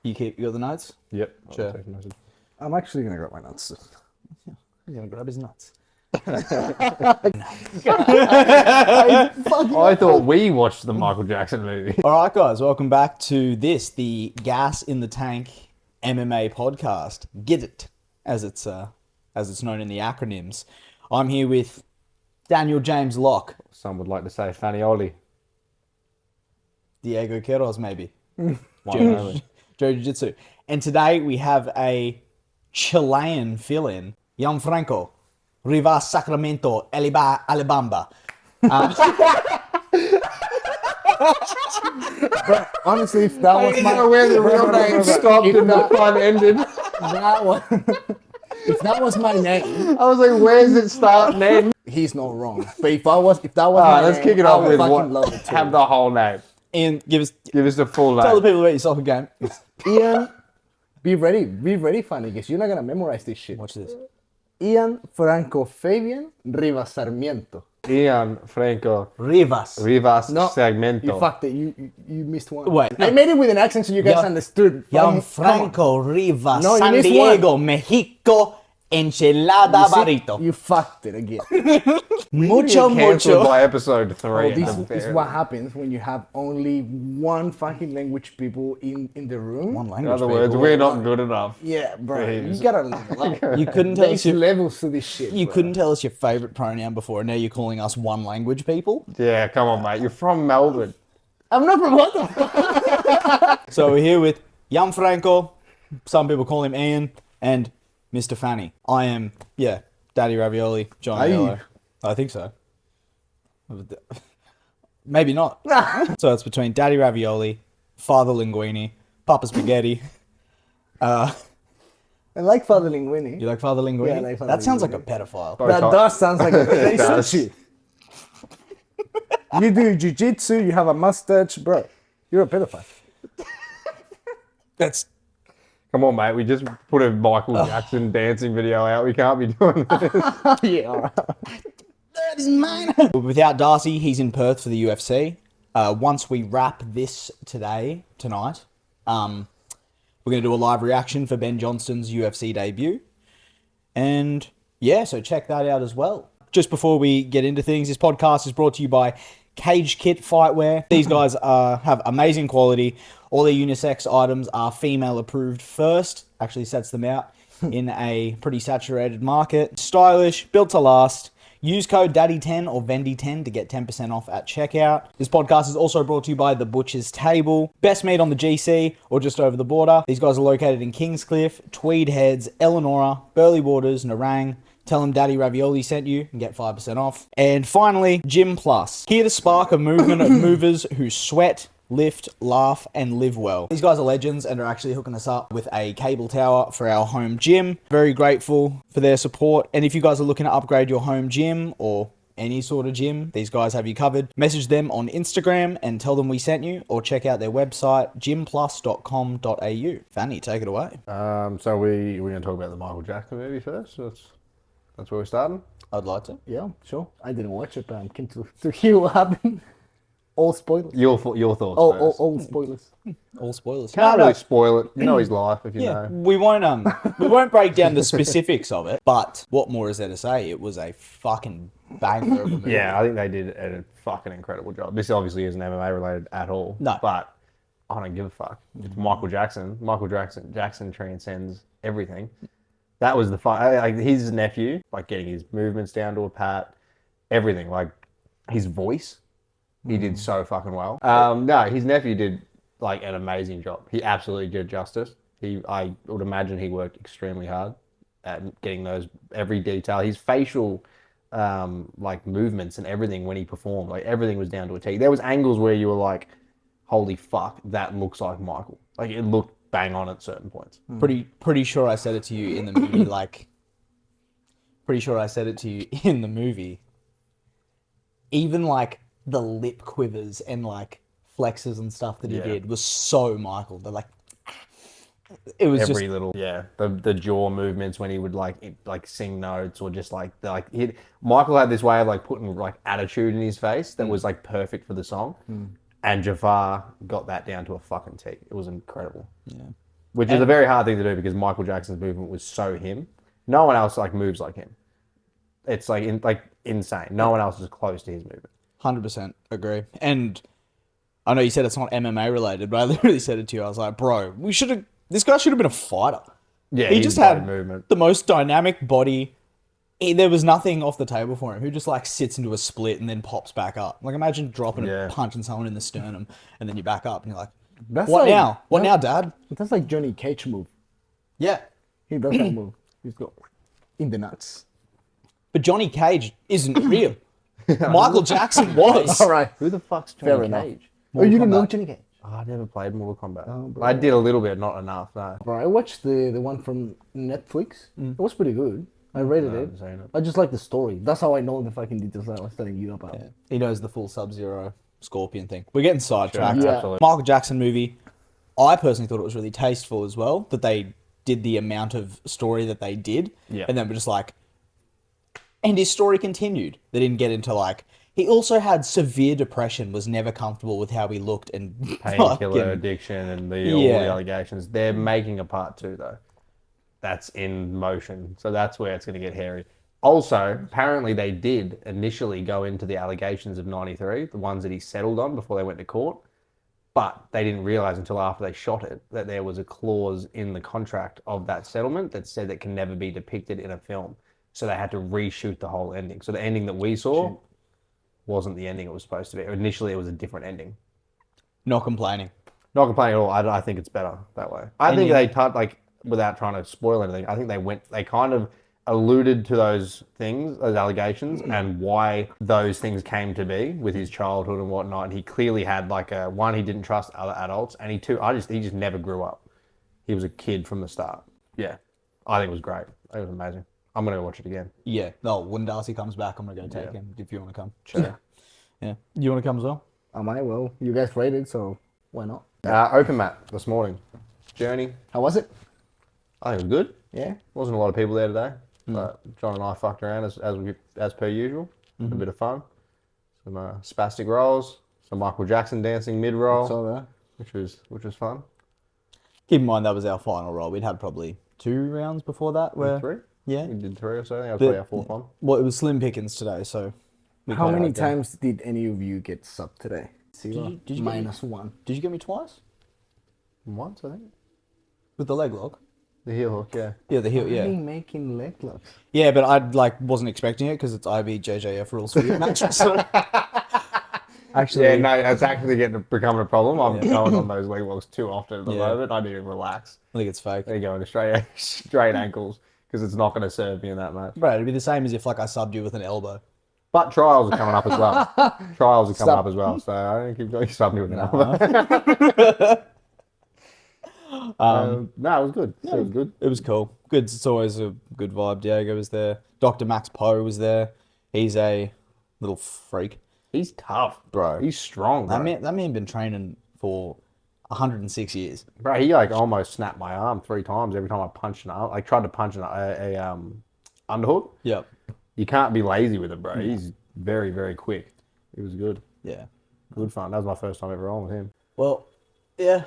You got the notes? Yep. Sure. I'm actually going to grab my nuts. He's going to grab his nuts. I thought we watched the Michael Jackson movie. All right, guys, welcome back to the Gas in the Tank MMA podcast. Get it, as it's known in the acronyms. I'm here with Daniel James Locke. Some would like to say Fanioli. Diego Queiroz, maybe. One and only. Joe Jitsu. And today we have a Chilean fill-in, Jon Franco, Rivas Sacramento, Alabama. But honestly, if that was my... where the real name stopped and the fun ended. If that was my name, I was like, where's it start and end? he's not wrong. But if that was my Let's name, kick it I off would with fucking love it too. have the whole name. Ian, give us the full name. tell the people about your soccer game. Ian, be ready, funny, because you're not gonna memorize this shit. Watch this. Ian Franco Fabian Rivas Sarmiento. Ian Franco Rivas. Segmento. You fucked it. You missed one. Wait, I made it with an accent so you guys understood. Jon Come Franco Rivas, No, you San missed Diego, Mexico, Enchilada on. Barrito. You fucked it again. Cancelled by episode 3. Oh, at this the is very what happens when you have only one fucking language people in the room. One In language. other words, people. we're not good enough. Yeah, bro. You Please. gotta level up. You couldn't tell us There's your, levels to this shit. you bro. couldn't tell us your favorite pronoun before, and now you're calling us one language people. Yeah, come on, mate. You're from Melbourne. I'm not from what the fuck? So we're here with Jon Franco. Some people call him Ian, and Mr. Fanny. I am, Daddi Ravioli, Jon Are you? Aiello. I think so. Maybe not. So it's between Daddi Ravioli, Father Linguini, Papa Spaghetti. I like Father Linguini. You like Father Linguini? Yeah, I like Father that sounds like Linguini. a pedophile. That does sounds like a It does. shit. You do jiu-jitsu, you have a mustache, bro. You're a pedophile. That's Come on, mate. We just put a Michael Jackson dancing video out. We can't be doing this. Yeah, alright. that is mine. Without Darcy, he's in Perth for the UFC. Once we wrap this tonight, we're going to do a live reaction for Ben Johnston's UFC debut. And so check that out as well. Just before we get into things, this podcast is brought to you by Cage Kit Fightwear. These guys have amazing quality. All their unisex items are female approved first. Actually sets them out in a pretty saturated market. Stylish, built to last. Use code Daddy10 or Vendy10 to get 10% off at checkout. This podcast is also brought to you by The Butcher's Table. Best meat on the GC or just over the border. These guys are located in Kingscliff, Tweed Heads, Eleanor, Burleigh Waters, Nerang. Tell them Daddi Ravioli sent you and get 5% off. And finally, Gym Plus. Here to spark a movement of movers who sweat, lift, laugh, and live well. These guys are legends and are actually hooking us up with a cable tower for our home gym. Very grateful for their support. And if you guys are looking to upgrade your home gym or any sort of gym, these guys have you covered. Message them on Instagram and tell them we sent you, or check out their website, gymplus.com.au. Fanny, take it away. So we're going to talk about the Michael Jackson movie first. That's where we're starting. I'd like to. Yeah, sure. I didn't watch it, but I'm keen to hear what happened. All spoilers. Your thoughts first. All spoilers. All spoilers. Can't really spoil it. You know his life if you Yeah, know. we won't break down the specifics of it, but what more is there to say? It was a fucking banger of a movie. Yeah, I think they did a fucking incredible job. This obviously isn't MMA related at all. No. But I don't give a fuck. It's Michael Jackson. Jackson transcends everything. That was the fun. Like his nephew, like getting his movements down to a pat, everything. Like his voice, he did so fucking well. No, his nephew did like an amazing job. He absolutely did justice. I would imagine he worked extremely hard at getting those every detail. His facial like movements and everything when he performed, like everything was down to a T. There was angles where you were like, holy fuck, that looks like Michael. Like it looked bang on at certain points. Pretty sure I said it to you in the movie. Even like the lip quivers and like flexes and stuff that he did was so Michael. They're like, it was Every just little the jaw movements when he would like sing notes or just Michael had this way of like putting like attitude in his face that was like perfect for the song. And Jafar got that down to a fucking T. It was incredible. yeah. which is a very hard thing to do because Michael Jackson's movement was so him. No one else like moves like him. It's like insane. No one else is close to his movement. 100% agree. And I know you said it's not MMA related, but I literally said it to you. I was like, bro, this guy should have been a fighter. Yeah, he his just body had movement. the most dynamic body. There was nothing off the table for him. Who just like sits into a split and then pops back up. Like imagine dropping and punching someone in the sternum and then you back up and you're like, what now? What now, Dad? That's like Johnny Cage move. Yeah. He does that move. He's got in the nuts. But Johnny Cage isn't real. Michael Jackson was. All right. Who the fuck's Fair Johnny enough. Cage? Oh, you didn't know Johnny Cage? Oh, I never played Mortal Kombat. Oh, bro. I did a little bit, not enough. No. Bro, I watched the one from Netflix. It was pretty good. I rated I it. haven't seen it. I just like the story. That's how I know the fucking details that I was telling you about. Yeah. He knows the full Sub-Zero Scorpion thing. We're getting sidetracked. Yeah. Absolutely. Michael Jackson movie, I personally thought it was really tasteful as well, that they did the amount of story that they did. Yeah. And then we're just like, and his story continued. They didn't get into like, he also had severe depression, was never comfortable with how he looked and Painkiller fucking- addiction and all Yeah. the allegations. They're making a part 2 though. That's in motion. So that's where it's going to get hairy. Also, apparently they did initially go into the allegations of 93, the ones that he settled on before they went to court. But they didn't realize until after they shot it that there was a clause in the contract of that settlement that said it can never be depicted in a film. So they had to reshoot the whole ending. So the ending that we saw wasn't the ending it was supposed to be. Initially, it was a different ending. Not complaining. Not complaining at all. I think it's better that way. I think they without trying to spoil anything, I think they kind of alluded to those things, those allegations, and why those things came to be with his childhood and whatnot. And he clearly had like one, he didn't trust other adults, and he just never grew up. He was a kid from the start. Yeah, I think it was great. It was amazing. I'm gonna go watch it again. Yeah. No, when Darcy comes back, I'm going to go take him if you want to come. Sure. Yeah. You want to come as well? I might. Well, you guys rated, so why not? Open mat this morning. Journey. How was it? I think it was good. Yeah. Wasn't a lot of people there today, but John and I fucked around as per usual. A bit of fun. Some spastic rolls, some Michael Jackson dancing mid roll, So there. which was fun. Keep in mind that was our final roll. We'd had probably 2 rounds before that. Where 3? Yeah. We did 3 or so. I think that was probably our 4th one. Well, it was slim pickings today, so. How many times did any of you get subbed today? Zero. Did you -1. Did you get me twice? Once, I think. With the leg lock? The heel hook, yeah. Yeah, the heel, Why are yeah. you making leg locks? Yeah, but I wasn't expecting it because it's IBJJF rules for your match. So. Actually, Yeah, no, it's actually becoming a problem. I'm going on those leg locks too often at the moment. I need to relax. I think it's fake. They go into straight ankles because it's not going to serve me in that match. Bro, it'd be the same as if like I subbed you with an elbow. But trials are coming up as well. Trials are coming up as well. So I don't keep going sub me with an elbow. No, it was good. It was good. It was cool. Good. It's always a good vibe. Diego was there. Dr. Max Poe was there. He's a little freak. He's tough, Bro. He's strong, bro. That man been training for 106 years. Bro, he like almost snapped my arm 3 times every time I punched an arm. Like tried to punch a underhook. Yep. You can't be lazy with it, bro. He's very, very quick. It was good. Yeah. Good fun. That was my first time ever on with him. Well, yeah.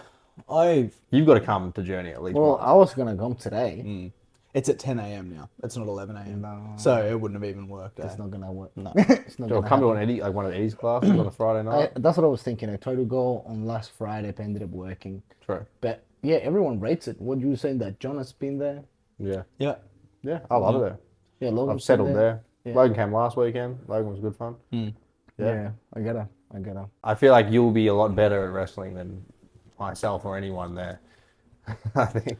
You've got to come to Journey at least Well, once. I was gonna come today. It's at 10 a.m. now. It's not 11 a.m. No. So it wouldn't have even worked. It's not gonna work. No. It's not So gonna come to happen. one of Eddie's classes on a Friday night. That's what I was thinking. I tried to go on last Friday, but ended up working. True. But yeah, everyone rates it. What you were saying that John has been there? Yeah. Yeah. Yeah, I love it there. Yeah, Logan's I've settled been there. Yeah. Logan came last weekend. Logan was good fun. Yeah, I gotta. I feel like you'll be a lot better at wrestling than myself or anyone there. I think.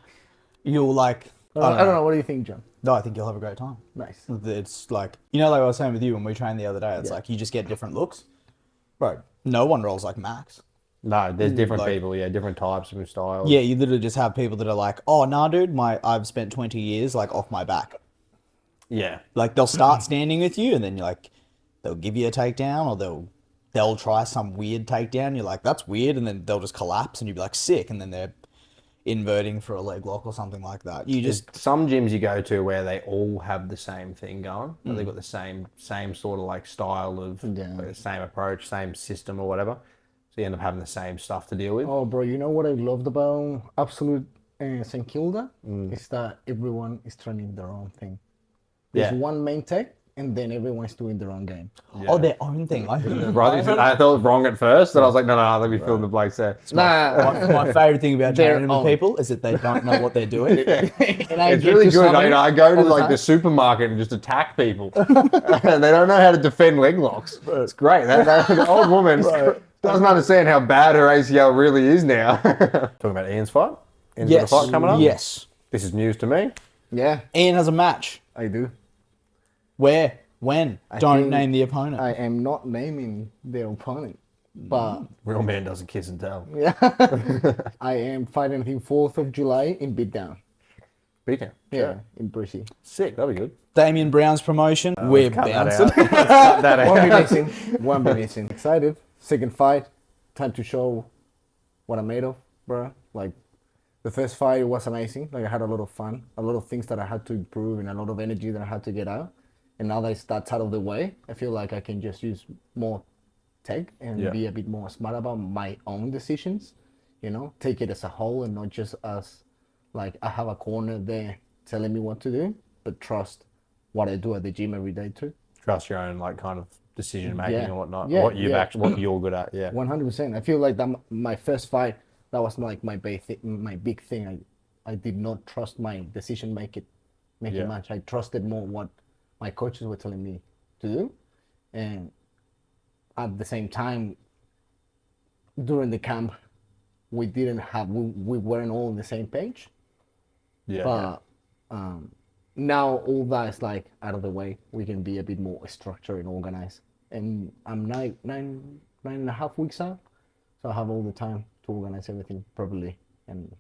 You'll like... I don't know. What do you think, John? No, I think you'll have a great time. Nice. It's like, like I was saying with you when we trained the other day, it's like you just get different looks. Bro, no one rolls like Max. No, there's different like- people, different types, different styles. Yeah, you literally just have people that are like, oh, nah, dude, I've spent 20 years like off my back. Yeah. Like they'll start standing with you and then you're like, they'll give you a takedown or they'll try some weird takedown. You're like, that's weird. And then they'll just collapse and you'll be like sick. And then they're inverting for a leg lock or something like that. You just, There's some gyms you go to where they all have the same thing going. They've got the same sort of like style of like the same approach, same system or whatever. So you end up having the same stuff to deal with. Oh, bro, you know what I loved about Absolute St Kilda is that everyone is training their own thing. There's Yeah. one main tech, and then everyone's doing their own game. Oh, their own thing. I heard that. Right, I thought it was wrong at first, and I was like, no, let me film the Blake there. My favorite thing about They're training with on. people is that they don't know what they're doing. And I It's get really to good. summon I go to all the like time. the supermarket and just attack people, and they don't know how to defend leg locks. It's great. The old woman doesn't understand how bad her ACL really is now. Talking about Ian's fight. Ian's got a Yes. fight coming up. Yes. This is news to me. Yeah, Ian has a match. I do. Where? When? Don't think name the opponent. I am not naming the opponent, but Real man doesn't kiss and tell. I am fighting him 4th of July in Beatdown. Beacon. Yeah, in Brisbane. Sick. That'll be good. Damien Brown's promotion. We're Cut that bouncing. out. Cut that Won't be out. missing. Won't be missing. Excited. Second fight. Time to show what I'm made of, bro. Like, the first fight was amazing. Like, I had a lot of fun. A lot of things that I had to improve and a lot of energy that I had to get out. And now that that's out of the way, I feel like I can just use more tech and Yeah. be a bit more smart about my own decisions. You know, take it as a whole and not just as, like, I have a corner there telling me what to do, but trust what I do at the gym every day too. Trust your own like kind of decision making Yeah. and whatnot. Yeah, What you've yeah. actually, what you're good at. Yeah. 100%. I feel like that my first fight, that was like my big thing. I did not trust my decision making Yeah. much. I trusted more what my coaches were telling me to do, and at the same time, during the camp, we weren't all on the same page. Yeah. But now all that is like out of the way. We can be a bit more structured and organized. And I'm nine and a half weeks out, so I have all the time to organize everything properly and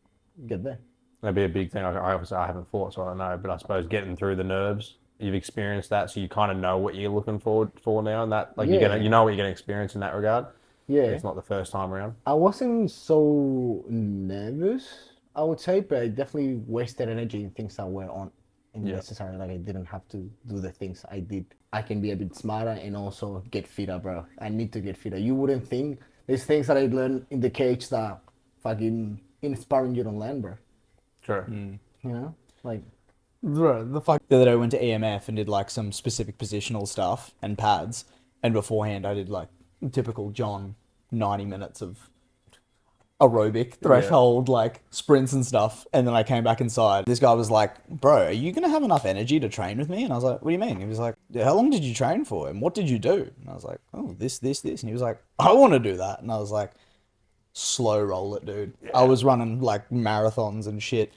get there. That'd be a big thing. I obviously I haven't fought, so I don't know. But I suppose getting through the nerves, you've experienced that, so you kind of know what you're looking forward for now, and that like Yeah. you know what you're gonna experience in that regard. Yeah, It's not the first time around. I wasn't so nervous, I would say, but I definitely wasted energy in things that were unnecessary. Like I didn't have to do the things I did. I can be a bit smarter and also get fitter, bro. I need to get fitter. You wouldn't think there's things that I learned in the cage that fucking in sparring you don't learn, bro. True. You know, like The fuck. The other day I went to EMF and did like some specific positional stuff and pads. And beforehand I did like typical John 90 minutes of aerobic threshold, like sprints and stuff. And then I came back inside. This guy was like, bro, are you going to have enough energy to train with me? And I was like, what do you mean? He was like, how long did you train for? And what did you do? And I was like, oh, this. And he was like, I want to do that. And I was like, slow roll it, dude. I was running like marathons and shit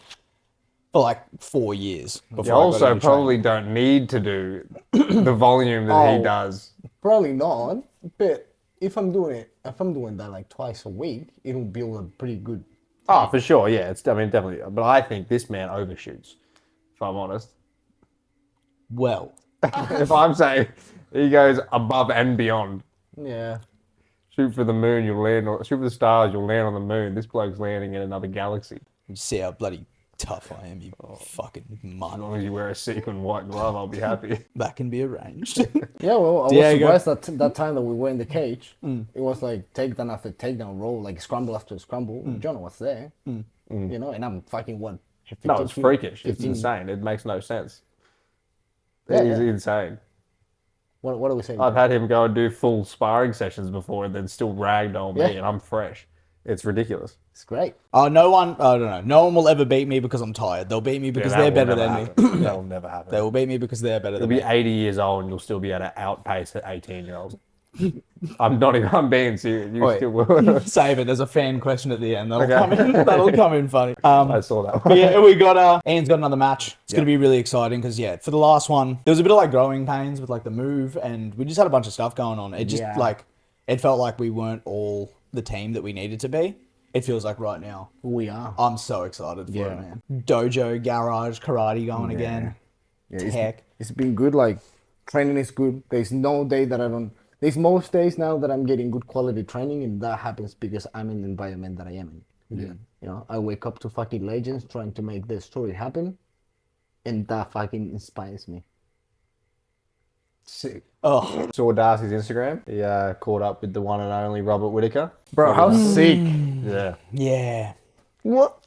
for like 4 years. Before You I got also into probably don't need to do the volume that he does. probably not. But if I'm doing that like twice a week, it'll build a pretty good. Oh, for sure. Yeah, definitely. But I think this man overshoots. If I'm honest, Well, if I'm saying he goes above and beyond. Yeah. Shoot for the moon, you'll land. Or shoot for the stars, you'll land on the moon. This bloke's landing in another galaxy. you see how bloody tough I am, you fucking As mud. long as you wear a sequin white glove, I'll be happy. That can be arranged. Yeah, well, I was Diego. surprised that time that we were in the cage, it was like takedown after takedown roll, like scramble after scramble. John was there, you know, and I'm fucking what? 15 No, it's freakish. It's 15. insane. It makes no sense. Yeah, He's yeah. insane. What are we saying? I've had him go and do full sparring sessions before and then still ragdoll me, Yeah. and I'm fresh. It's ridiculous. It's great. I don't know. No one will ever beat me because I'm tired. They'll beat me because Yeah, they're that will better never than me. happen. That will never happen. They will beat me because they're better You'll than be me. 80 years old and you'll still be able to outpace an 18-year-old. I'm not even. I'm being serious. You Wait. still will. Save it. There's a fan question at the end. That'll Okay. come in. That'll come in funny. I saw that But one. yeah, we got Ian's got another match. It's gonna be really exciting because for the last one there was a bit of like growing pains with like the move, and we just had a bunch of stuff going on. It just Yeah. like it felt like we weren't all the team that we needed to be. It feels like right now. We are. I'm so excited for Yeah. it, man. Dojo, garage, karate going again. Yeah, Tech. it's been good. Like training is good. There's no day that I don't. There's most days now that I'm getting good quality training, and that happens because I'm in the environment that I am in. Yeah. You know, I wake up to fucking legends trying to make the story happen, and that fucking inspires me. Sick. Oh, Saw Darcy's Instagram. He caught up with the one and only Robert Whittaker. Bro, how sick! Yeah. yeah. What?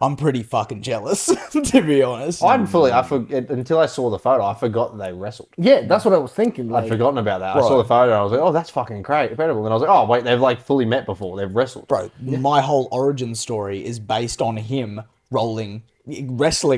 I'm pretty fucking jealous, to be honest. Until I saw the photo, I forgot that they wrestled. Yeah, that's what I was thinking. Like, I'd forgotten about that. I saw the photo and I was like, oh, that's fucking great, incredible. And I was like, oh, wait, they've like fully met before. They've wrestled. Bro, my whole origin story is based on him wrestling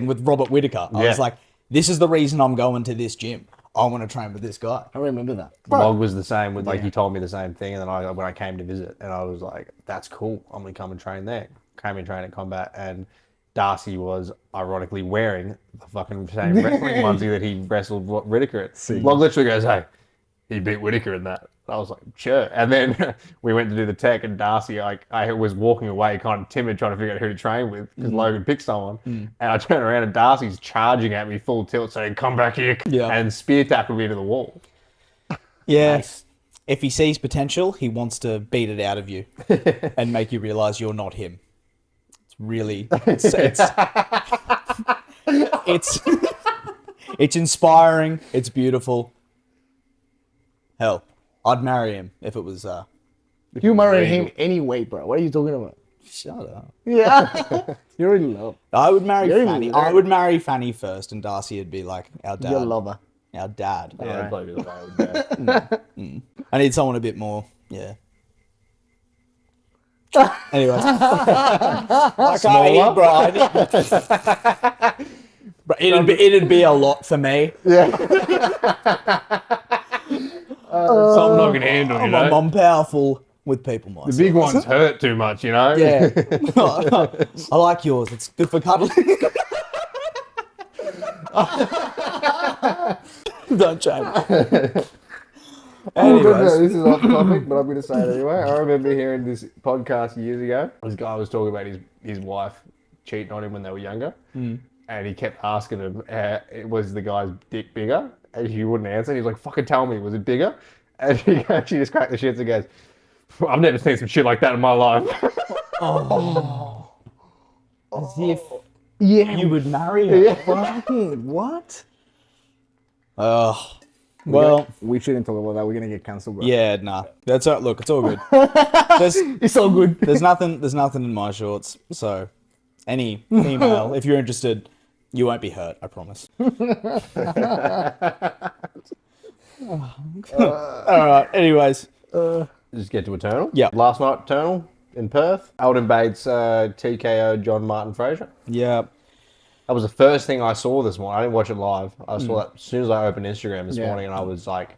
with Robert Whittaker. I was like, this is the reason I'm going to this gym. I want to train with this guy. I remember that. Log was the same with he told me the same thing. And then when I came to visit and I was like, that's cool. I'm going to come and train there. Came and train at Combat and Darcy was ironically wearing the fucking same wrestling onesie that he wrestled Whittaker at. Log literally goes, hey, he beat Whittaker in that. I was like, sure. And then we went to do the tech and Darcy, I was walking away kind of timid trying to figure out who to train with because Logan picked someone. And I turned around and Darcy's charging at me full tilt saying, come back here. And spear tackled me into the wall. Yeah. Nice. If he sees potential, he wants to beat it out of you and make you realize you're not him. It's really, it's inspiring. It's beautiful. Hell, I'd marry him if it was. You marry him anyway, bro. What are you talking about? Shut up. Yeah, you're in love. I would marry Fanny. I would marry Fanny first, and Darcy would be like our dad. Your lover. Our dad. Yeah, I'd probably be the way with dad. I need someone a bit more. Yeah. Anyways, smaller, bro. It'd be a lot for me. Yeah. Something I can handle, you know. I'm powerful with people myself. The big ones hurt too much, you know. Yeah. I like yours. It's good for cuddling. Don't change. Anyways. This is off topic, but I'm going to say it anyway. I remember hearing this podcast years ago. This guy was talking about his wife cheating on him when they were younger. And he kept asking him, was the guy's dick bigger? And he wouldn't answer. He's like, fucking tell me, was it bigger? And she just cracked the shits and goes, I've never seen some shit like that in my life. As if you would marry her. Yeah. Fucking what? Well, we shouldn't talk about that. We're gonna get cancelled, bro. Yeah, nah. That's look, it's all good. It's all good. There's nothing in my shorts. So, any female, if you're interested, you won't be hurt. I promise. All right. Anyways, just get to Eternal. Yeah. Last night, Eternal in Perth. Aldin Bates TKO John Martin Fraser. Yeah. That was the first thing I saw this morning. I didn't watch it live. I saw that as soon as I opened Instagram this morning, and I was like,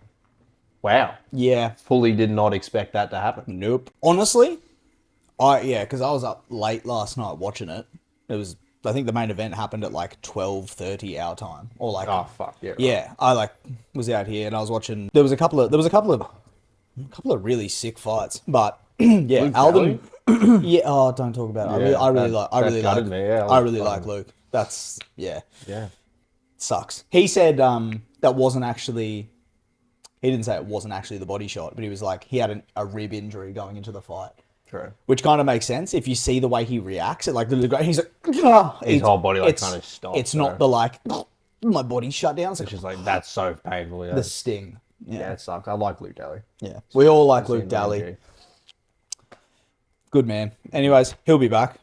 wow. Yeah. Fully did not expect that to happen. Nope. Honestly, because I was up late last night watching it. I think the main event happened at like 12:30 our time, or like. Oh fuck yeah. Right. Yeah, I was out here and I was watching. There was a couple of really sick fights, but yeah, Aldin. Yeah. Oh, don't talk about it. I really like Luke. That's yeah. Sucks. He said that wasn't actually. He didn't say it wasn't actually the body shot, but he was like he had a rib injury going into the fight. True. Which kind of makes sense if you see the way he reacts. It he's like his whole body kind of stops. It's not the my body's shut down. It's just like that's so painful. Yeah. The sting. Yeah, it sucks. I like Luke Daly. Yeah, we all like Luke Daly. Good man. Anyways, he'll be back.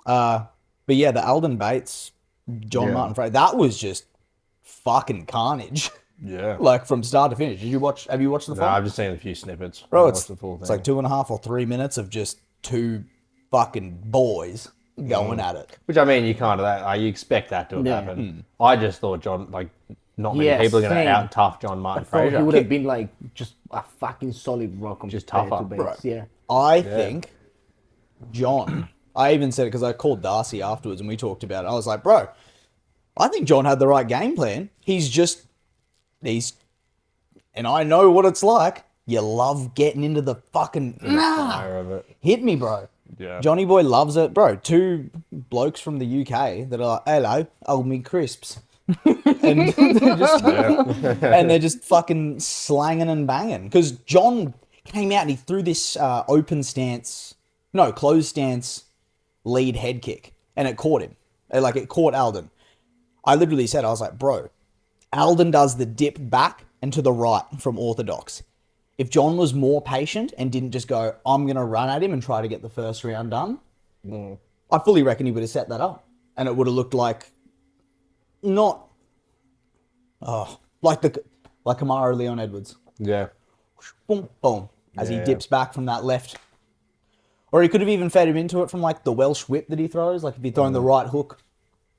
But yeah, the Aldin Bates, John Martin Fraser, that was just fucking carnage. Yeah. Like from start to finish. Have you watched the fight? No, I've just seen a few snippets. Bro, the full thing. It's like 2.5 or 3 minutes of just two fucking boys going at it. Which I mean, you expect that to have happened. I just thought not many people are going to out tough John Martin Fraser. He would have been like just a fucking solid rock. Just tougher. Bro. Yeah. I think John, I even said it because I called Darcy afterwards and we talked about it. I was like, bro, I think John had the right game plan. And I know what it's like. You love getting into the fucking fire of it. Hit me, bro. Yeah. Johnny Boy loves it, bro. Two blokes from the UK that are like, hello, hold me crisps. and they're just fucking slanging and banging. Because John came out and he threw this closed stance lead head kick. And it caught him. It caught Aldin. I literally said, I was like, bro, Aldin does the dip back and to the right from orthodox. If John was more patient and didn't just go, I'm going to run at him and try to get the first round done, I fully reckon he would have set that up. and it would have looked like not like Kamaru Leon Edwards. Yeah. Boom, boom, as he Yeah. dips back from that left. Or he could have even fed him into it from like the Welsh whip that he throws. Like if he'd thrown the right hook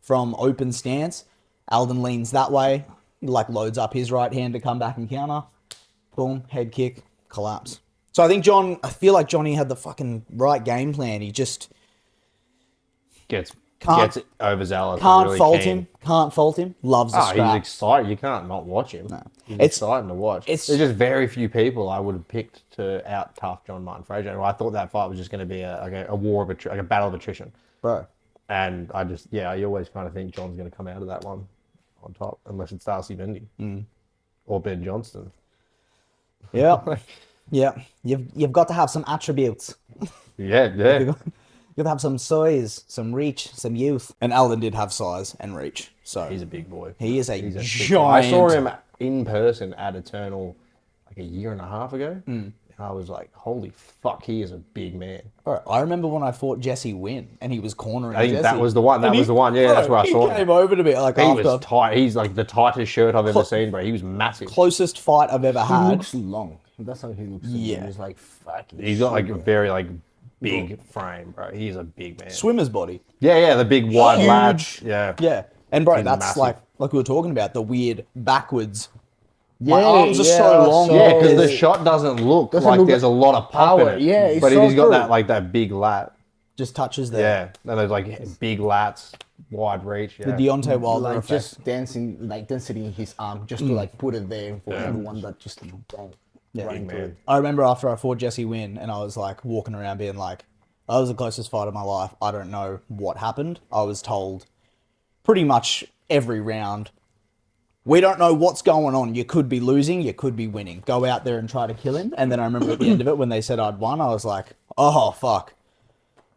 from open stance, Aldin leans that way, like loads up his right hand to come back and counter. Boom, head kick, collapse. So I feel like Johnny had the fucking right game plan. He just Gets Can't- overzealous. can't really fault keen. him. Can't fault him. Loves the Oh, he's scrap. excited. You can't not watch him. He's It's- exciting to watch. it's- There's just very few people I would have picked to out tough John Martin Fraser. And I thought that fight was just going to be a war of like a battle of attrition. Bro. And I always kind of think John's going to come out of that one on top, unless it's Darcy Vendy or Ben Johnston. Yeah. Yeah. You've got to have some attributes. Yeah. You got to have some size, some reach, some youth. And Aldin did have size and reach. So He's a big boy. he is a He's a big boy. giant. I saw him in person at Eternal like a year and a half ago. And I was like, holy fuck, he is a big man. Bro, I remember when I fought Jesse Wynn and he was cornering I think Jesse. that was the one. That And was the one. Yeah, bro, that's where I saw He him. came over to me like He after was tight. He's like the tightest shirt I've ever seen, bro. He was massive. closest fight I've ever He had. looks long. That's how he looks. to me. Yeah. He's like fucking. He's got like a very like big frame, bro. He's a big man. Swimmer's body. Yeah, the big wide Huge. latch. Yeah. Yeah. And bro, He's that's massive. like we were talking about, the weird backwards. Yeah, My arms are yeah, so long. Yeah, because the Doesn't shot doesn't look doesn't like look there's a lot of pop power. in it. Yeah, it's but so he's got true. that like that big lat. Just touches there. Yeah, and there's like big lats, wide reach. Yeah. The Deontay Wilder like effect. just dancing, like density in his arm, just to like put it there for everyone that just don't run into man. it. I remember after I fought Jesse Wynn and I was like walking around being like, that was the closest fight of my life. I don't know what happened. I was told pretty much every round, we don't know what's going on. You could be losing, you could be winning. Go out there and try to kill him. And then I remember at the end of it when they said I'd won, I was like, oh, fuck.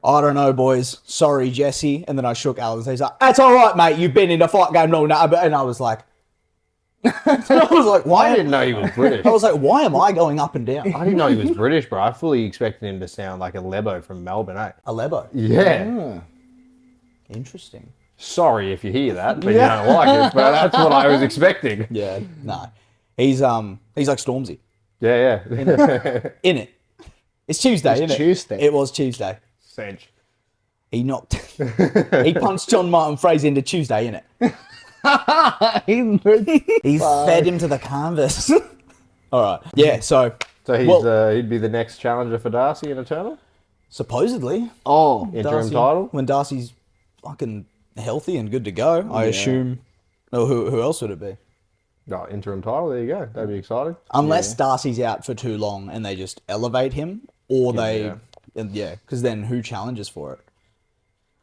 I don't know, boys. Sorry, Jesse. And then I shook Alan's hand. He's like, that's all right, mate. You've been in a fight game long enough. And I was like, I was like, I why? didn't know he was British. I was like, why am I going up and down? I didn't know he was British, bro. I fully expected him to sound like a Lebo from Melbourne, eh? A Lebo. Yeah. Interesting. Sorry if you hear that, but you don't like it. But that's what I was expecting. Yeah, no. He's like Stormzy. Yeah. In it. It's Tuesday, isn't it? Tuesday. It was Tuesday. Cinch. He knocked he punched John Martin Fraser into Tuesday, innit? He fed him to the canvas. Alright. Yeah, so So he's Well- he'd be the next challenger for Darcy in Eternal? supposedly Oh, Interim Darcy- title? when Darcy's fucking healthy and good to go, I assume. Oh, who else would it be? No, interim title, there you go. That'd be exciting. Unless Darcy's out for too long and they just elevate him, or Yeah. because then who challenges for it?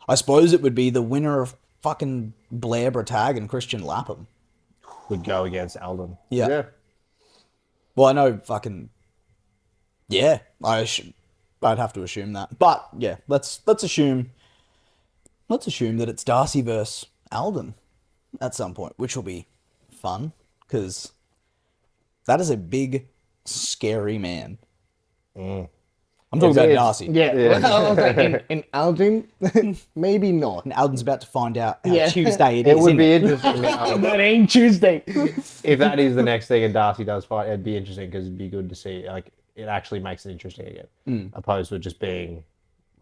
I suppose it would be the winner of fucking Blair Bratag and Christian Lapham. Would go against Aldin. Yeah. Well, I know fucking. Yeah, I'd have to assume that, but yeah, let's assume that it's Darcy versus Aldin at some point, which will be fun because that is a big, scary man. I'm talking about Darcy. yeah. I was like, in Aldin, maybe not. And Aldin's about to find out how Yeah. Tuesday It is. would isn't be it? interesting. That ain't Tuesday. If that is the next thing and Darcy does fight, it'd be interesting because it'd be good to see. Like, it actually makes it interesting again, opposed to it just being.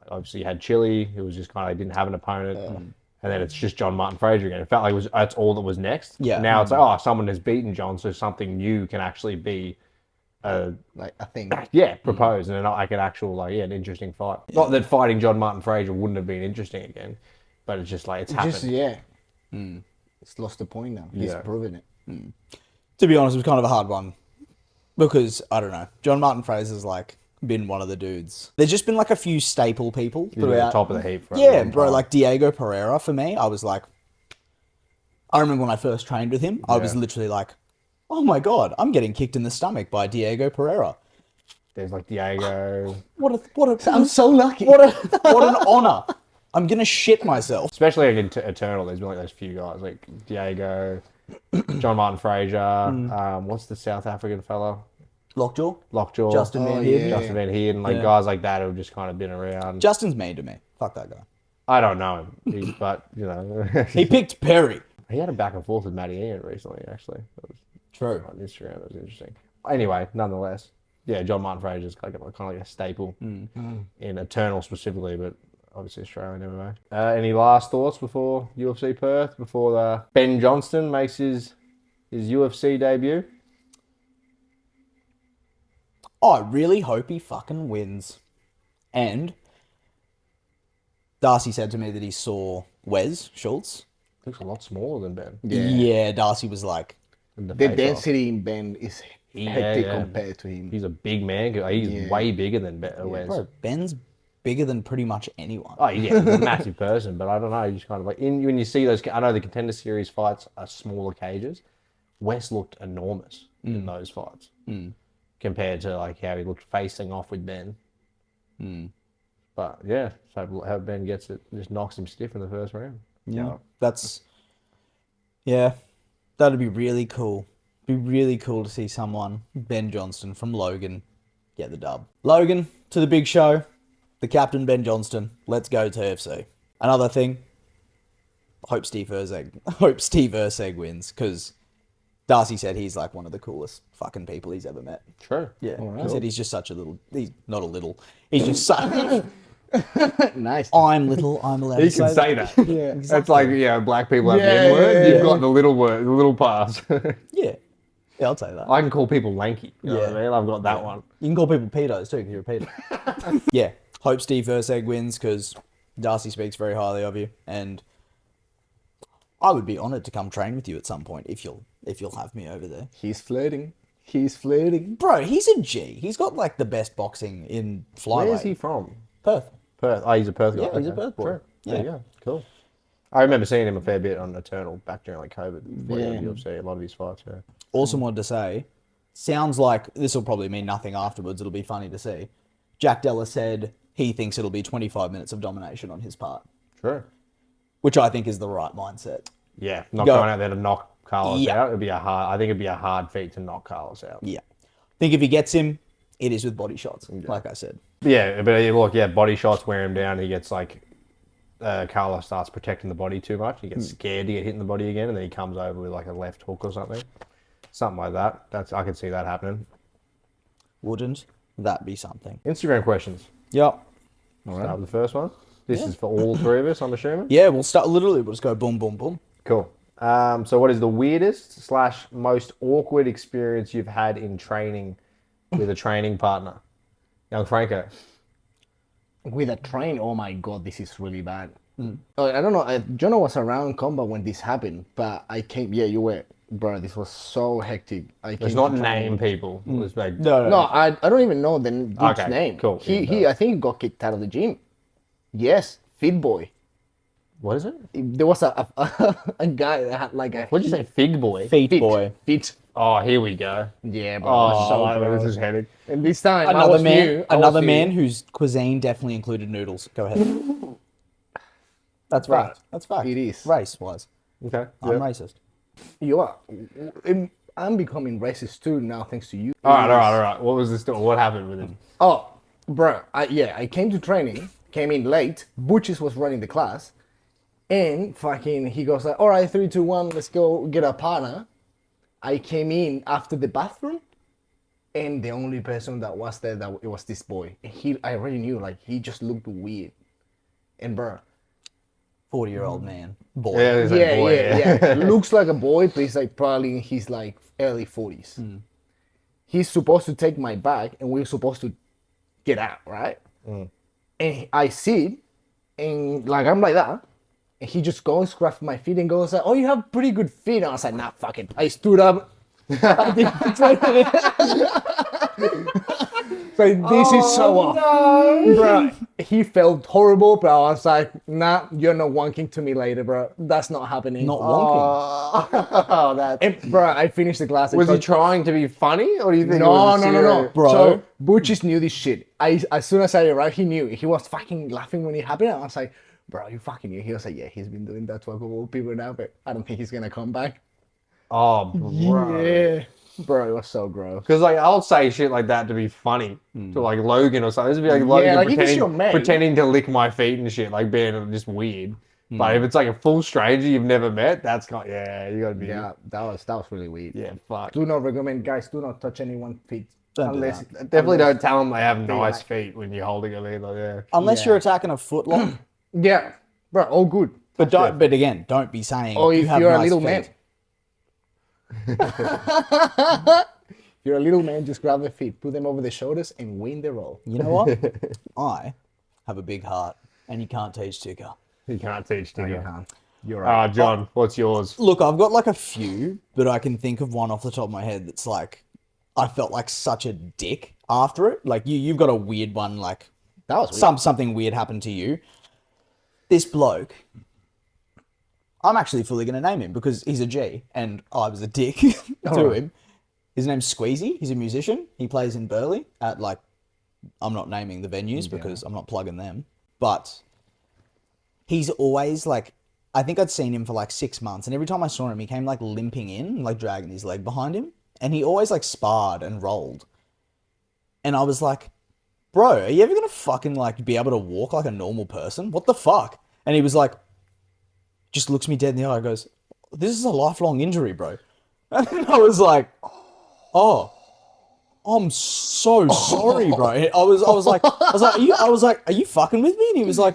Obviously, you had Chile, who was just kind of didn't have an opponent, and then it's just John Martin Fraser again. It felt like that's all that was next. Yeah. Now it's like, oh, someone has beaten John, so something new can actually be. Like I think. Proposed and like an actual an interesting fight. Not that fighting John Martin Fraser wouldn't have been interesting again, but it's just like it's happened. Just it's lost the point now. He's Yeah. proven it. To be honest, it was kind of a hard one because I don't know. John Martin Fraser's like been one of the dudes. There's just been like a few staple people He's at the throughout. top of the heap. For a Yeah, long bro, time. like Diego Pereira for me, I was like, I remember when I first trained with him, I was Yeah. literally like, oh my God, I'm getting kicked in the stomach by Diego Pereira. There's like Diego, I'm so lucky. what an honor. I'm going to shit myself. especially like in Eternal. There's been like those few guys like Diego, John Martin Fraser. What's the South African fella? Lockjaw? Lockjaw. Justin Van Heerden. Justin Van Heerden, like Yeah. guys like that who've just kind of been around. Justin's mean to me. Fuck that guy. I don't know him, but you know, He picked Perry. he had a back and forth with Matty Ian recently. Actually, that was True. on Instagram. That was interesting. Anyway, nonetheless, yeah, John Martin Fraser's kind of like a staple in Eternal specifically, but obviously Australian MMA. Any last thoughts before UFC Perth? Before Ben Johnston makes his UFC debut? I really hope he fucking wins. And Darcy said to me that he saw Wes Schultz. Looks a lot smaller than Ben. Yeah, Darcy was like, In The face-off. density in Ben is hectic yeah. compared to him. He's a big man. He's way bigger than Wes. bro, Ben's bigger than pretty much anyone. Oh yeah, he's a massive person, but I don't know. You just kind of like when you see those. I know the Contender Series fights are smaller cages. Wes looked enormous in those fights compared to like how he looked facing off with Ben. But yeah, so how Ben gets it, just knocks him stiff in the first round. Yeah, that'd be really cool. Be really cool to see someone, Ben Johnston from Logan, get the dub. Logan to the big show, the captain Ben Johnston. Let's go to FC. Another thing, hope Steve Erceg wins because Darcy said he's like one of the coolest fucking people he's ever met. True. Yeah, he said he's just such a little. He's not a little. He's just such. Nice. I'm little. I'm allowed He to can say that. that. Yeah. That's like black people have the Yeah, N-word. yeah, You've got the little word, the little pass. Yeah, I'll say that. I can call people lanky. You know what Yeah. I mean? I've got that one. You can call people pedos too, because you're a pedo. Yeah. Hope Steve Erceg wins because Darcy speaks very highly of you, and I would be honoured to come train with you at some point if you'll have me over there. He's flirting. He's flirting. Bro, he's a G. He's got like the best boxing in flyweight. Where's he from? Perth. Perth. Oh, he's a Perth guy. Yeah, he's a Okay. Perth boy. Sure. There Yeah. you go. Cool. I remember seeing him a fair bit on Eternal back during like COVID. Yeah. Yeah. UFC, a lot of his fights. Yeah. Also wanted to say, sounds like this will probably mean nothing afterwards. It'll be funny to see. Jack Della said he thinks it'll be 25 minutes of domination on his part, Sure. which I think is the right mindset. Yeah. Not Go. going out there to knock Carlos Yeah. out. I think it'd be a hard feat to knock Carlos out. Yeah. I think if he gets him, it is with body shots, like I said. Yeah, but look, body shots wear him down. He gets like, Carlos starts protecting the body too much. He gets scared to get hit in the body again, and then he comes over with like a left hook or something. Something like that. I could see that happening. Wouldn't that be something? Instagram questions. Yep. Start with the first one. This is for all three of us, I'm assuming. Yeah, we'll just go boom, boom, boom. Cool. So what is the weirdest / most awkward experience you've had in training with a training partner? Young Franco. With a train, oh my god, this is really bad. I don't know. Jonah was around combat when this happened, but I came. Yeah, you were, bro. This was so hectic. Let's not name people. Let's make... No, I don't even know the dude's Okay, name. cool. He I think he got kicked out of the gym. Yes, Fit Boy. What is it? There was a guy that had like a What did you say? Fig boy? Feet boy. Fit. Oh, here we go. Yeah, bro. Oh, so this gross. is headache. And this time, I Another was man, new. I another was new. man whose cuisine definitely included noodles. Go ahead. That's Right. fact. That's fact. It is. Race wise. Okay. I'm racist. You are. I'm becoming racist too now, thanks to you. All right. What was the story? What happened with him? Oh, bro. I came to training, came in late. Butchis was running the class, and fucking he goes like, "All right, 3, 2, 1, let's go get a partner." I came in after the bathroom, and the only person that was there it was this boy. And I already knew, like, he just looked weird, and bro. 40-year-old man. Boy. Yeah, he's like, boy, Yeah. Looks like a boy, but he's like probably in his like early 40s. He's supposed to take my bag, and we're supposed to get out, right? And I sit, and like I'm like that, and he just goes, grabs my feet, and goes like, "Oh, you have pretty good feet." And I was like, "Nah, fuck it." I stood up. So this is so off. Bro, he felt horrible, but I was like, "Nah, you're not wanking to me later, bro. That's not happening." Not wonking. Oh, that. And, bro, I finished the class. Was he trying to be funny, or do you think? it No, was a no, serious- Bro. So Butchis knew this shit. As soon as I arrived, he knew. He was fucking laughing when it happened. I was like, "Bro, you fucking knew." He was like, "Yeah, he's been doing that to a couple of people now, but I don't think he's gonna come back." Oh, bro. Yeah. Bro, it was so gross. Because like I'll say shit like that to be funny to like Logan or something. This would be like Logan like, if it's your mate. pretending to lick my feet and shit, like being just weird. But if it's like a full stranger you've never met, that's kind you gotta be Yeah, that was really weird. yeah, fuck. Do not recommend, guys. Do not touch anyone's feet unless Definitely don't tell them they have nice feet when you're holding them either. Yeah. Unless you're attacking a footlock. Yeah, bro, all good. But but again, don't be saying Or you if have you're a nice little feet. man. If you're a little man, just grab the feet, put them over the shoulders, and win the roll. You know what? I have a big heart, and you can't teach ticker. You can't teach Tigger. You're right. John, what's yours? Look, I've got like a few, but I can think of one off the top of my head that's like, I felt like such a dick after it. Like you've got a weird one, like That was weird. something weird happened to you. This bloke, I'm actually fully going to name him because he's a G, and I was a dick to him. His name's Squeezy. He's a musician. He plays in Burleigh at like, I'm not naming the venues because I'm not plugging them, but he's always like, I think I'd seen him for like 6 months, and every time I saw him, he came like limping in, like dragging his leg behind him, and he always like sparred and rolled. And I was like, bro, are you ever gonna fucking like be able to walk like a normal person? What the fuck? And he was like, just looks me dead in the eye and goes, this is a lifelong injury, bro. And I was like, oh, I'm so sorry, bro. I was like, are you fucking with me? And he was like,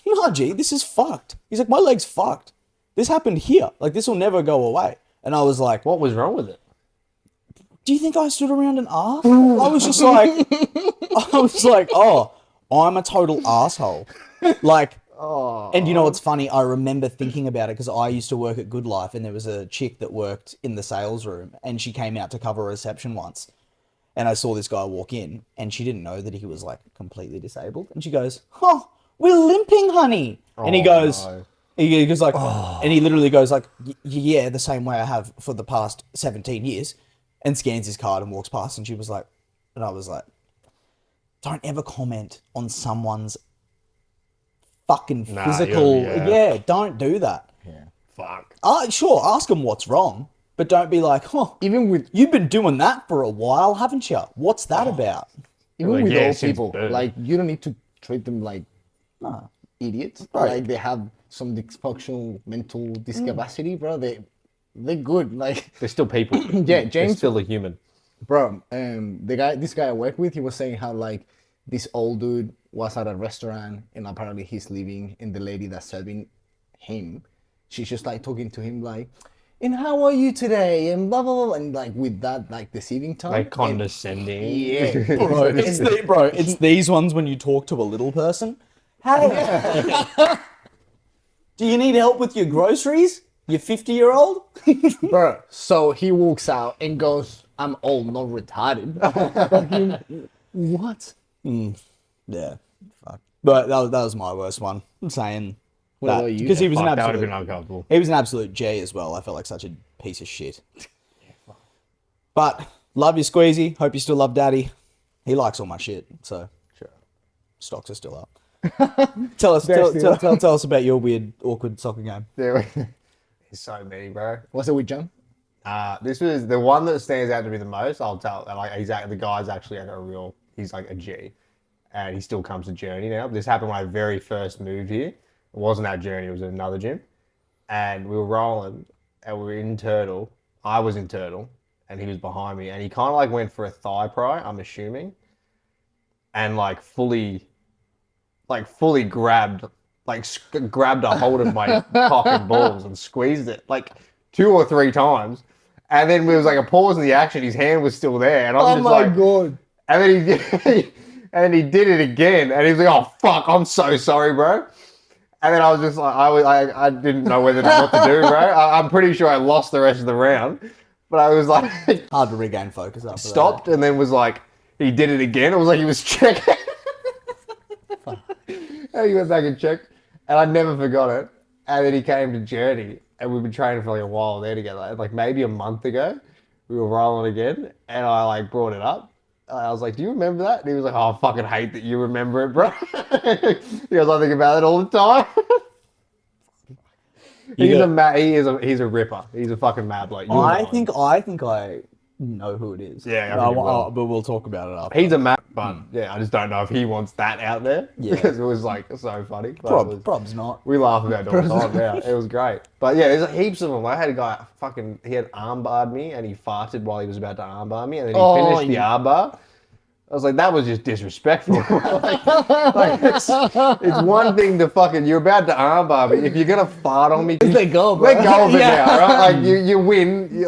nah, G, this is fucked. He's like, my leg's fucked. This happened here. Like, this will never go away. And I was like, What was wrong with it? do you think I stood around and asked? I was just like, oh, I'm a total asshole. Like, and you know what's funny? I remember thinking about it because I used to work at Good Life, and there was a chick that worked in the sales room, and she came out to cover a reception once. And I saw this guy walk in, and she didn't know that he was like completely disabled. And she goes, oh, we're limping, honey. And he goes, no. he goes like, and he literally goes like, yeah, the same way I have for the past 17 years, and scans his card and walks past. And she was like, and I was like, don't ever comment on someone's fucking physical. Yeah, don't do that. Yeah. Fuck. Sure, ask them what's wrong, but don't be like, oh, Even with you've been doing that for a while, haven't you? What's that about? even with yeah, old since people, birth. like you don't need to treat them like idiots. Right. Like they have some dysfunctional mental discapacity, bro. They're good. Like They're still people. yeah, They're James, still a human. bro. This guy I work with, he was saying how like this old dude was at a restaurant and apparently he's leaving, and the lady that's serving him, she's just like talking to him like, and how are you today? And blah blah blah, and like with that like deceiving tone. Like condescending. Yeah, It's these ones when you talk to a little person. Hey, do you need help with your groceries? You 50-year-old? bro. So he walks out and goes, "I'm old, not retarded." Fucking, what? Yeah, fuck. But that was my worst one. I'm saying What that about you? because he was an Fuck, that would have absolute been uncomfortable. he was an absolute J as well. I felt like such a piece of shit. But love you, Squeezy. Hope you still love Daddy. He likes all my shit, so sure. Stocks are still up. tell us about your weird, awkward soccer game. There's so many, bro. What's it with John? This was the one that stands out to me the most. I'll tell. Like exactly, the guy's actually he's like a G, and he still comes to Journey now. This happened when I very first moved here. It wasn't at Journey. It was at another gym, and we were rolling, and we were in Turtle. I was in Turtle, and he was behind me, and he kind of like went for a thigh pry, I'm assuming, and like fully grabbed a hold of my cock and balls and squeezed it like 2 or 3 times. And then there was like a pause in the action. His hand was still there. And I'm just like, god. and then he did it again. And he was like, oh, fuck, I'm so sorry, bro. And then I was just like, I didn't know what to do, bro. I'm pretty sure I lost the rest of the round. But I was like, Hard to regain focus after stopped and then was like, he did it again. It was like he was checking. And he went back and checked, and I never forgot it. And then he came to Journey, and we've been training for like a while there together. Like maybe a month ago, we were rolling again, and I like brought it up. I was like, "Do you remember that?" And he was like, "Oh, I fucking hate that you remember it, bro." He goes, "I think about it all the time." He's a ripper. He's a fucking mad bloke. I think I know who it is. Yeah, I think you will. But we'll talk about it after. He's a map, but yeah, I just don't know if he wants that out there because it was like so funny. Prob's not. We laugh about it all the time. Yeah, it was great. But yeah, there's heaps of them. I had a guy he had armbarred me and he farted while he was about to armbar me and then he finished the armbar. I was like, that was just disrespectful. It's one thing to fucking, you're about to armbar me. If you're going to fart on me, Let go, bro. let go of it now, right? Like, you win.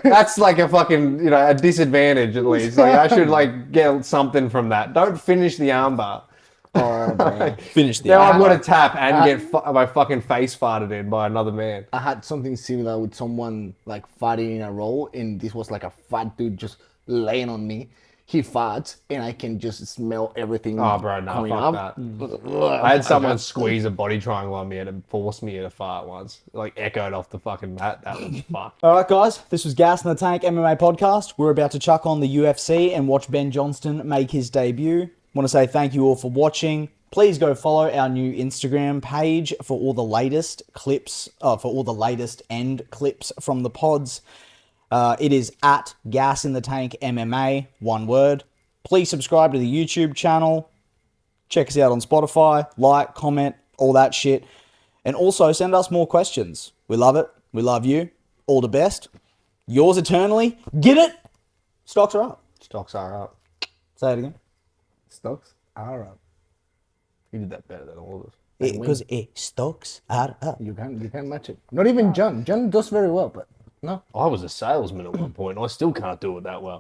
That's like a fucking, a disadvantage at least. Like, I should, get something from that. Don't finish the armbar. Oh, man. Finish the Now I've got to tap and get my fucking face farted in by another man. I had something similar with someone, farting in a row, and this was like a fat dude just laying on me. He farts, and I can just smell everything. Oh, bro, no, coming fuck up. that. I had someone squeeze a body triangle on me and it forced me to fart once. Echoed off the fucking mat. That was fucked. All right, guys, this was Gas in the Tank MMA podcast. We're about to chuck on the UFC and watch Ben Johnston make his debut. I want to say thank you all for watching. Please go follow our new Instagram page for all the latest clips, end clips from the pods. It is at Gas in the Tank MMA, one word. Please subscribe to the YouTube channel. Check us out on Spotify. Like, comment, all that shit. And also send us more questions. We love it. We love you. All the best. Yours eternally. Get it? Stocks are up. Stocks are up. Say it again. Stocks are up. You did that better than all of us. Because stocks are up. You can't match it. Not even John. John does very well, but no. I was a salesman at one point. I still can't do it that well.